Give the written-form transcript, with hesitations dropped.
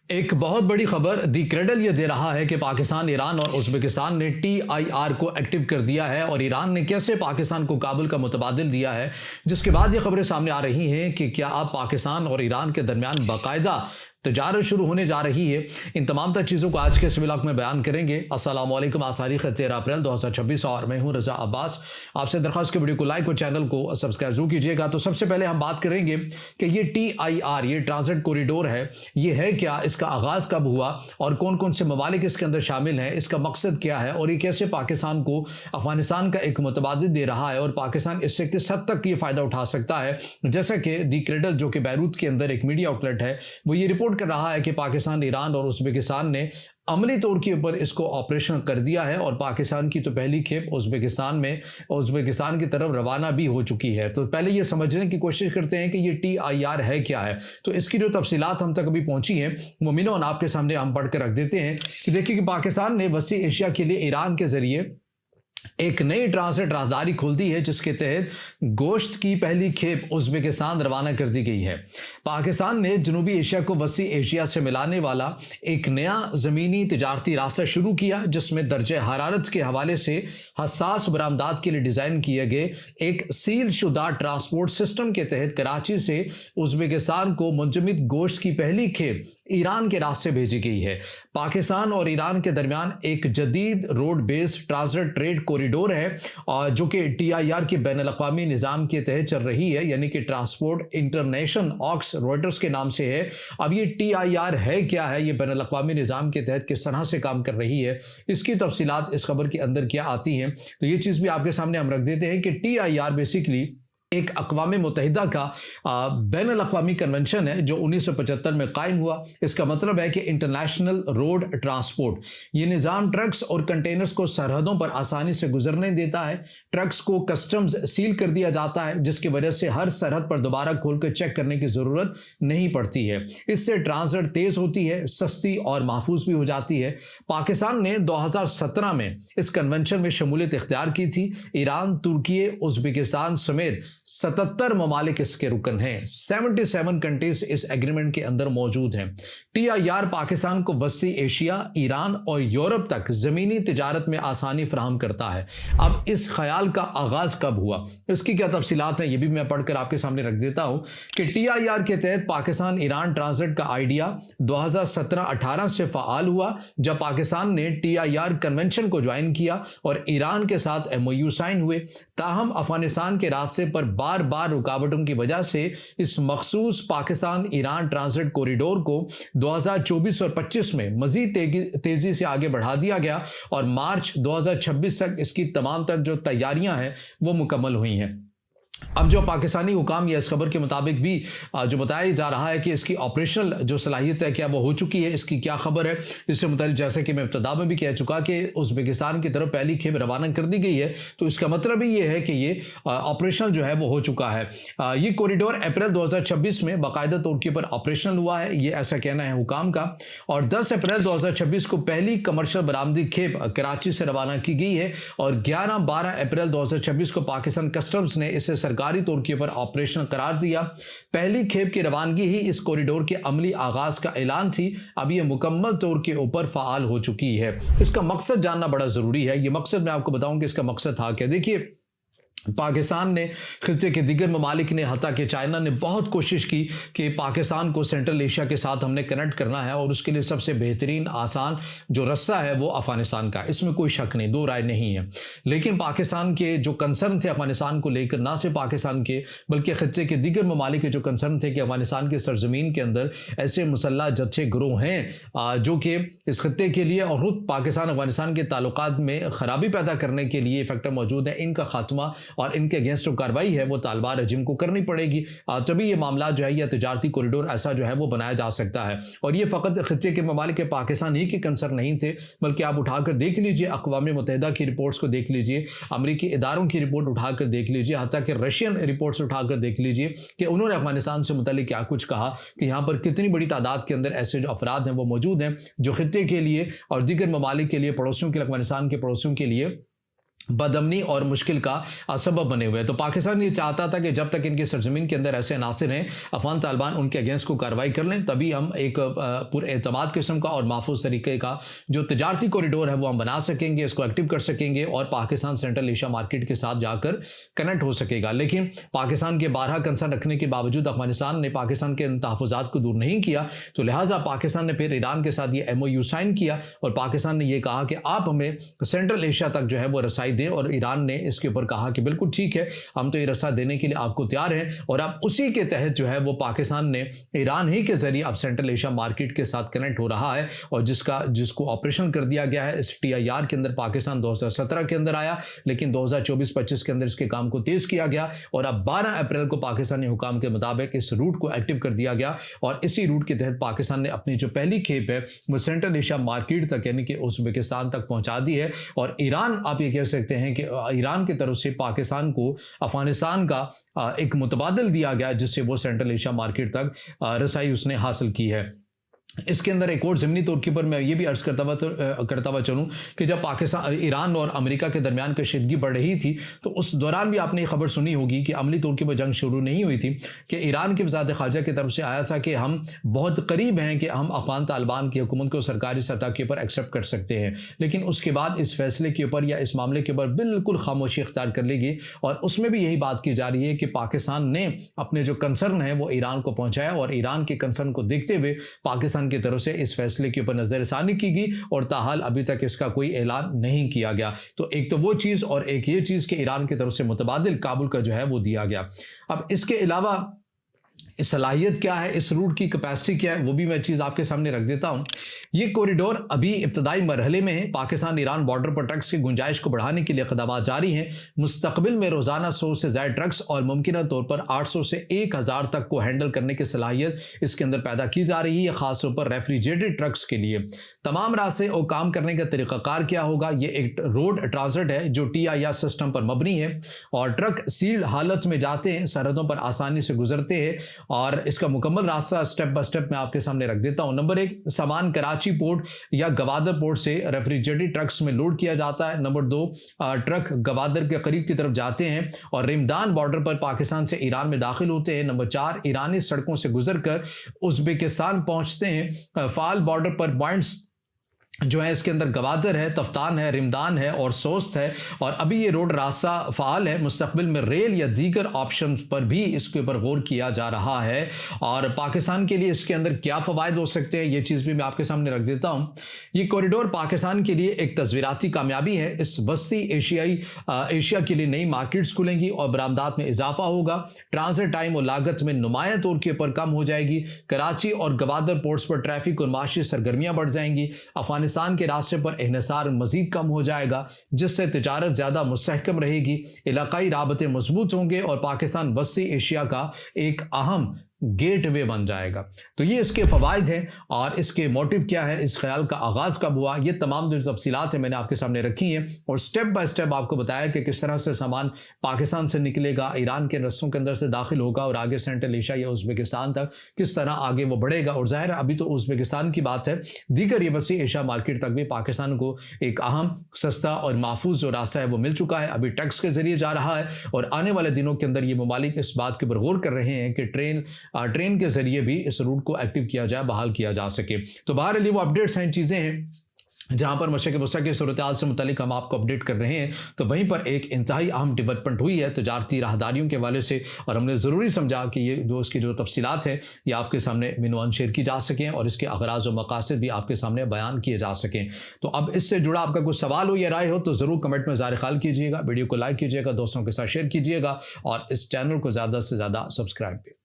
ایک بہت بڑی خبر دی کریڈل یہ دے رہا ہے کہ پاکستان، ایران اور ازبکستان نے ٹی آئی آر کو ایکٹیو کر دیا ہے اور ایران نے کیسے پاکستان کو کابل کا متبادل دیا ہے، جس کے بعد یہ خبریں سامنے آ رہی ہیں کہ کیا اب پاکستان اور ایران کے درمیان باقاعدہ تجارت شروع ہونے جا رہی ہے۔ ان تمام تر چیزوں کو آج کے اس ولاگ میں بیان کریں گے۔ السلام علیکم، آج تاریخ 13 اپریل 2026 اور میں ہوں رضا عباس۔ آپ سے درخواست کہ ویڈیو کو لائک اور چینل کو سبسکرائب ضرور کیجیے گا۔ تو سب سے پہلے ہم بات کریں گے کہ یہ ٹی آئی آر، یہ ٹرانزٹ کوریڈور ہے، یہ ہے کیا، اس کا آغاز کب ہوا اور کون کون سے ممالک اس کے اندر شامل ہیں، اس کا مقصد کیا ہے اور یہ کیسے پاکستان کو افغانستان کا ایک متبادل دے رہا ہے اور پاکستان اس سے کس حد تک یہ فائدہ اٹھا سکتا ہے۔ جیسا کہ دی کریڈل، جو کہ بیروت کے اندر ایک میڈیا آؤٹلیٹ ہے، وہ یہ رپورٹ کر رہا ہے کہ پاکستان، ایران اور ازبکستان نے عملی طور کے اوپر اس کو آپریشن کر دیا ہے اور پاکستان کی تو پہلی کھیپ ازبکستان کی طرف روانہ بھی ہو چکی ہے۔ تو پہلے یہ سمجھنے کی کوشش کرتے ہیں کہ یہ ٹی آئی آر ہے کیا ہے۔ تو اس کی جو تفصیلات ہم تک ابھی پہنچی ہیں وہ مینون آپ کے سامنے ہم پڑھ کر رکھ دیتے ہیں کہ دیکھیے کہ پاکستان نے وسیع ایشیا کے لیے ایران کے ذریعے ایک نئی ٹرانزٹ راہداری کھول دی ہے، جس کے تحت گوشت کی پہلی کھیپ ازبکستان روانہ کر دی گئی ہے۔ پاکستان نے جنوبی ایشیا کو وسیع ایشیا سے ملانے والا ایک نیا زمینی تجارتی راستہ شروع کیا، جس میں درجہ حرارت کے حوالے سے حساس برآمدات کے لیے ڈیزائن کیے گئے ایک سیل شدہ ٹرانسپورٹ سسٹم کے تحت کراچی سے ازبکستان کو منجمد گوشت کی پہلی کھیپ ایران کے راستے بھیجی گئی ہے۔ پاکستان اور ایران کے درمیان ایک جدید روڈ بیس ٹرانزٹ ٹریڈ کوریڈور ہے اور جو کہ ٹی آئی آر کے بین الاقوامی نظام کے تحت چل رہی ہے، یعنی کہ ٹرانسپورٹ انٹرنیشنل آکس روٹرز کے نام سے ہے۔ اب یہ ٹی آئی آر ہے کیا ہے، یہ بین الاقوامی نظام کے تحت کس طرح سے کام کر رہی ہے، اس کی تفصیلات اس خبر کے اندر کیا آتی ہیں، تو یہ چیز بھی آپ کے سامنے ہم رکھ دیتے ہیں کہ ٹی آئی آر بیسیکلی ایک اقوام متحدہ کا بین الاقوامی کنونشن ہے جو 1975 میں قائم ہوا۔ اس کا مطلب ہے کہ انٹرنیشنل روڈ ٹرانسپورٹ، یہ نظام ٹرکس اور کنٹینرز کو سرحدوں پر آسانی سے گزرنے دیتا ہے۔ ٹرکس کو کسٹمز سیل کر دیا جاتا ہے، جس کی وجہ سے ہر سرحد پر دوبارہ کھول کر چیک کرنے کی ضرورت نہیں پڑتی ہے۔ اس سے ٹرانزٹ تیز ہوتی ہے، سستی اور محفوظ بھی ہو جاتی ہے۔ پاکستان نے 2017 میں اس کنونشن میں شمولیت اختیار کی تھی۔ ایران، ترکی، ازبکستان سمیت 77 ممالک اس کے رکن ہیں۔ 77 کنٹریز اس ایگریمنٹ کے اندر موجود ہیں۔ ٹی آئی آر پاکستان کو وسیع ایشیا، ایران اور یورپ تک زمینی تجارت میں آسانی فراہم کرتا ہے۔ اب اس خیال کا آغاز کب ہوا، اس کی کیا تفصیلات ہیں، یہ بھی میں پڑھ کر آپ کے سامنے رکھ دیتا ہوں کہ ٹی آئی آر کے تحت پاکستان ایران ٹرانزٹ کا آئیڈیا 2017-18 سے فعال ہوا، جب پاکستان نے ٹی آئی آر کنونشن کو جوائن کیا اور ایران کے ساتھ ایم او یو سائن ہوئے۔ تاہم افغانستان کے راستے پر بار بار رکاوٹوں کی وجہ سے اس مخصوص پاکستان ایران ٹرانزٹ کوریڈور کو 2024 اور 25 میں مزید تیزی سے آگے بڑھا دیا گیا اور مارچ 2026 تک اس کی تمام تر جو تیاریاں ہیں وہ مکمل ہوئی ہیں۔ اب جو پاکستانی حکام یا اس خبر کے مطابق بھی جو بتایا جا رہا ہے کہ اس کی آپریشنل جو صلاحیت ہے کیا وہ ہو چکی ہے، اس کی کیا خبر ہے، اس سے متعلق جیسے کہ میں ابتدا میں بھی کہہ چکا کہ ازبکستان کی طرف پہلی کھیپ روانہ کر دی گئی ہے، تو اس کا مطلب ہی یہ ہے کہ یہ آپریشنل جو ہے وہ ہو چکا ہے۔ یہ کوریڈور اپریل 2026 میں باقاعدہ طور کے اوپر آپریشنل ہوا ہے، یہ ایسا کہنا ہے حکام کا، اور 10 اپریل 2026 کو پہلی کمرشل برآمدی کھیپ کراچی سے روانہ کی گئی ہے اور 11-12 اپریل 2026 کو پاکستان کسٹمز نے اسے سرکاری طور کے اوپر آپریشن قرار دیا۔ پہلی کھیپ کی روانگی ہی اس کوریڈور کے عملی آغاز کا اعلان تھی۔ اب یہ مکمل طور کے اوپر فعال ہو چکی ہے۔ اس کا مقصد جاننا بڑا ضروری ہے۔ یہ مقصد میں آپ کو بتاؤں کہ اس کا مقصد تھا کہ دیکھیے پاکستان نے، خطے کے دیگر ممالک نے، حتیٰ کہ چائنا نے بہت کوشش کی کہ پاکستان کو سینٹرل ایشیا کے ساتھ ہم نے کنیکٹ کرنا ہے اور اس کے لیے سب سے بہترین آسان جو رستہ ہے وہ افغانستان کا، اس میں کوئی شک نہیں، دو رائے نہیں ہے۔ لیکن پاکستان کے جو کنسرن تھے افغانستان کو لے کر، نہ صرف پاکستان کے بلکہ خطے کے دیگر ممالک کے جو کنسرن تھے کہ افغانستان کے سرزمین کے اندر ایسے مسلح جتھے گروہ ہیں جو کہ اس خطے کے لیے اور خود پاکستان افغانستان کے تعلقات میں خرابی پیدا کرنے کے لیے فیکٹر موجود ہے، ان کا خاتمہ اور ان کے اگینسٹ جو کارروائی ہے وہ طالبان رجیم کو کرنی پڑے گی، تبھی یہ معاملات جو ہے یا تجارتی کوریڈور ایسا جو ہے وہ بنایا جا سکتا ہے۔ اور یہ فقط خطے کے ممالک کے پاکستان ہی کے کنسرن نہیں تھے، بلکہ آپ اٹھا کر دیکھ لیجئے اقوام متحدہ کی رپورٹس کو دیکھ لیجئے، امریکی اداروں کی رپورٹ اٹھا کر دیکھ لیجئے، حتیٰ کہ رشین رپورٹس اٹھا کر دیکھ لیجئے کہ انہوں نے افغانستان سے متعلق کیا کچھ کہا کہ یہاں پر کتنی بڑی تعداد کے اندر ایسے جو افراد ہیں وہ موجود ہیں جو خطے کے لیے اور دیگر ممالک کے لیے، پڑوسیوں کے، افغانستان کے پڑوسیوں کے لیے बदअमनी और मुश्किल का सबब बने हुए हैं। तो पाकिस्तान ये चाहता था कि जब तक इनकी सरजमीन के अंदर ऐसे अनासिर हैं, अफगान तालिबान उनके अगेंस्ट को कार्रवाई कर लें, तभी हम एक पुरएतमाद किस्म का और महफूज तरीके का जो तजारती कॉरिडोर है वो हम बना सकेंगे, इसको एक्टिव कर सकेंगे और पाकिस्तान सेंट्रल एशिया मार्केट के साथ जाकर कनेक्ट हो सकेगा। लेकिन पाकिस्तान के 12 कंसर्न रखने के बावजूद अफगानिस्तान ने पाकिस्तान के तहफ़्फ़ुज़ात को दूर नहीं किया, तो लिहाजा पाकिस्तान ने फिर ईरान के साथ ये MOU साइन किया और पाकिस्तान ने ये कहा कि आप हमें सेंट्रल एशिया तक जो है वो रसाई दें, और ईरान ने इसके ऊपर कहा कि बिल्कुल ठीक है, हम तो ये रास्ता देने के लिए आपको तैयार हैं। और अब उसी के तहत जो है वो पाकिस्तान ने ईरान ही के जरिए अब सेंट्रल एशिया मार्केट के साथ कनेक्ट हो रहा है, और जिसको ऑपरेशन कर दिया गया है। इस TIR के अंदर पाकिस्तान 2017 के अंदर आया, लेकिन 2024-25 के अंदर इसके काम को तेज किया गया और अब 12 अप्रैल को पाकिस्तानी हुकाम के मुताबिक इस रूट को एक्टिव कर दिया गया, और इसी रूट के तहत पाकिस्तान ने अपनी जो पहली खेप है वो सेंट्रल एशिया मार्केट तक यानी कि उज़्बेकिस्तान तक पहुंचा दी है। और ईरान, आप ये कह सकते हैं कि ईरान की तरफ से पाकिस्तान को अफगानिस्तान का एक मुतबादिल दिया गया, जिससे वो सेंट्रल एशिया मार्केट तक रसाई उसने हासिल की है। इसके अंदर एक और ज़मीनी तौर के ऊपर मैं ये भी अर्ज़ करता हुआ चलूँ कि जब पाकिस्तान, ईरान और अमेरिका के दरमियान कशीदगी बढ़ रही थी, तो उस दौरान भी आपने ये खबर सुनी होगी कि अमली तौर के ऊपर जंग शुरू नहीं हुई थी, कि ईरान के वज़ारत ख़ारजा की तरफ से आया था कि हम बहुत करीब हैं कि हम अफ़गान तालिबान की हुकूमत को सरकारी सतह के ऊपर एक्सेप्ट कर सकते हैं, लेकिन उसके बाद इस फैसले के ऊपर या इस मामले के ऊपर बिल्कुल खामोशी इख्तियार कर लेगी। और उसमें भी यही बात की जा रही है कि पाकिस्तान ने अपने जो कंसर्न है वो ईरान को पहुँचाया, और ईरान के कंसर्न को देखते हुए पाकिस्तान की तरफ से इस फैसले के ऊपर नजरसानी की गई, और ताहाल अभी तक इसका कोई ऐलान नहीं किया गया। तो एक तो वो चीज़, और एक ये चीज़ कि ईरान की तरफ से मुतबादिल काबुल का जो है वो दिया गया। अब इसके अलावा सलाहियत क्या है, इस रूट की कैपेसिटी क्या है, वो भी मैं चीज़ आपके सामने रख देता हूँ। ये कॉरिडोर अभी इब्तदाई मरहले में है। पाकिस्तान ईरान बॉर्डर पर ट्रक्स की गुंजाइश को बढ़ाने के लिए इक़दामात जारी हैं। मुस्तकबिल में रोज़ाना 100 से ज़्यादा ट्रक्स और मुमकिन तौर पर 800 से 1000 तक को हैंडल करने की सलाहियत इसके अंदर पैदा की जा रही है, ख़ास तौर पर रेफ्रिजरेटेड ट्रक्स के लिए। तमाम रास्ते और काम करने का तरीक़ाकार क्या होगा, ये एक रोड ट्रांजिट है जो TIR सिस्टम पर मबनी है, और ट्रक सील्ड हालत में जाते हैं, सरहदों पर आसानी से गुजरते हैं, और इसका मुकम्मल रास्ता स्टेप बाय स्टेप मैं आपके सामने रख देता हूं। नंबर 1, सामान कराची पोर्ट या गवादर पोर्ट से रेफ्रिजरेटेड ट्रक्स में लोड किया जाता है। नंबर 2, ट्रक गवादर के करीब की तरफ जाते हैं और रिमदान बॉर्डर पर पाकिस्तान से ईरान में दाखिल होते हैं। नंबर 4, ईरानी सड़कों से गुजरकर उज़्बेकिस्तान पहुंचते हैं। फाल बॉर्डर पर पॉइंट्स जो है इसके अंदर गवादर है, तफ्तान है, रिमदान है और सोस्त है, और अभी ये रोड रास्ता फ़ाल है। मुस्तकबिल में रेल या दीगर ऑप्शन पर भी इसके ऊपर गौर किया जा रहा है, और पाकिस्तान के लिए इसके अंदर क्या फ़वायद हो सकते हैं ये चीज़ भी मैं आपके सामने रख देता हूँ। ये कॉरिडोर पाकिस्तान के लिए एक तस्वीराती कामयाबी है। इस वस्ती एशिया के लिए नई मार्केट्स खुलेंगी और बरामदात में इजाफा होगा। ट्रांजिट टाइम और लागत में नुमायां तौर के ऊपर कम हो जाएगी। कराची और गवादर पोर्ट्स पर ट्रैफिक और माशी सरगर्मियाँ बढ़ जाएंगी। अफगानिस्तान के रास्ते पर इन्हिसार मजीद कम हो जाएगा, जिससे तिजारत ज़्यादा मुस्तहकम रहेगी, इलाकाई राबते मजबूत होंगे और पाकिस्तान वस्ती एशिया का एक अहम गेट वे बन जाएगा। तो ये इसके फ़वाइद हैं, और इसके मोटिव क्या है, इस ख्याल का आगाज़ कब हुआ, ये तमाम जो तफसीलात हैं मैंने आपके सामने रखी हैं, और स्टेप बाय स्टेप आपको बताया कि किस तरह से सामान पाकिस्तान से निकलेगा, ईरान के रस्तों के अंदर से दाखिल होगा और आगे सेंट्रल एशिया या उज़्बेकिस्तान तक किस तरह आगे वो बढ़ेगा। और ज़ाहिर है अभी तो उज़्बेकिस्तान की बात है, दीगर ये वसी एशिया मार्केट तक भी पाकिस्तान को एक अहम, सस्ता और महफूज जो रास्ता है वो मिल चुका है। अभी टैक्स के ज़रिए जा रहा है, और आने वाले दिनों के अंदर ये ममालिक इस बात के ऊपर गौर कर रहे हैं कि ट्रेन के जरिए भी इस रूट को एक्टिव किया जाए, बहाल किया जा सके। तो बहरहाल वो अपडेट्स हैं, चीज़ें हैं जहाँ पर मशरक़ वस्ती की सूरत-ए-हाल से मुतालिक हम आपको अपडेट कर रहे हैं। तो वहीं पर एक इंतहाई अहम डेवलपमेंट हुई है तजारती राहदारियों के हवाले से, और हमने ज़रूरी समझा कि ये जो इसकी जो तफसीलात हैं ये आपके सामने मिनवान शेयर की जा सकें, और इसके अगराज़ व मकासद भी आपके सामने बयान किए जा सकें। तो अब इससे जुड़ा आपका कोई सवाल हो या राय हो तो ज़रूर कमेंट में ज़ाहिर ख्याल कीजिएगा, वीडियो को लाइक कीजिएगा, दोस्तों के साथ शेयर कीजिएगा, और इस चैनल को ज़्यादा से ज़्यादा सब्सक्राइब कीजिए।